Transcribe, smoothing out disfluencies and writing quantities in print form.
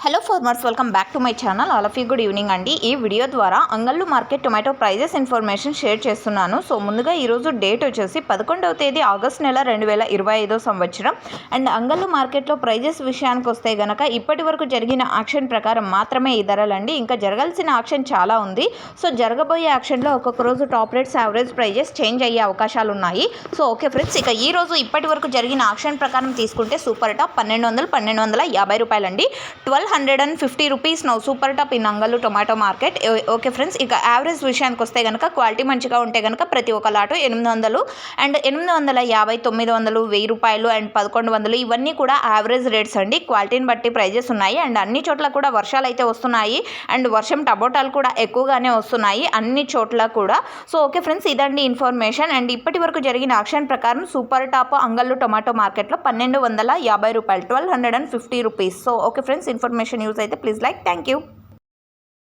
Hello farmers, welcome back to my channel. All of you good evening అండి. ఈ video ద్వారా Angallu market tomato prices information share చేస్తున్నాను. So ముందుగా ఈరోజు date వచ్చేసి 11వ తేదీ ఆగస్ట్ నెల 2025 సంవత్సరం. అండ్ అంగళ్ళు మార్కెట్లో ప్రైజెస్ విషయానికి వస్తే గనక ఇప్పటి వరకు జరిగిన యాక్షన్ ప్రకారం మాత్రమే ఈ ధరలండి. ఇంకా జరగాల్సిన యాక్షన్ చాలా ఉంది. సో జరగబోయే యాక్షన్లో ఒక్కొక్క రోజు top rates, average prices change అయ్యే అవకాశాలు ఉన్నాయి. సో ఓకే ఫ్రెండ్స్, ఇక ఈ రోజు ఇప్పటి వరకు జరిగిన యాక్షన్ ప్రకారం తీసుకుంటే సూపర్ టాప్ 1250 రూపాయలండి. 1250 rupees now super top in Angallu tomato market. Okay friends, ఇక యావరేజ్ విషయానికి వస్తే కనుక క్వాలిటీ మంచిగా ఉంటే కనుక ప్రతి ఒక్క లాటు 800 అండ్ 850, 900, 1000 రూపాయలు అండ్ 1100 ఇవన్నీ కూడా యావరేజ్ రేట్స్ అండి. క్వాలిటీని బట్టి ప్రైజెస్ ఉన్నాయి. అండ్ అన్ని చోట్ల కూడా వర్షాలు అయితే వస్తున్నాయి. అండ్ వర్షం టమోటాలు కూడా ఎక్కువగానే వస్తున్నాయి అన్ని చోట్ల కూడా. సో ఓకే ఫ్రెండ్స్, ఇదండి ఇన్ఫర్మేషన్. అండ్ ఇప్పటి వరకు జరిగిన యాక్షన్ ప్రకారం సూపర్ టాప్ అంగళ్ళు టొమాటో మార్కెట్లో 1250 రూపాయలు, 1250 rupees. So okay friends, information use అయితే ప్లీజ్ లైక్. Thank you.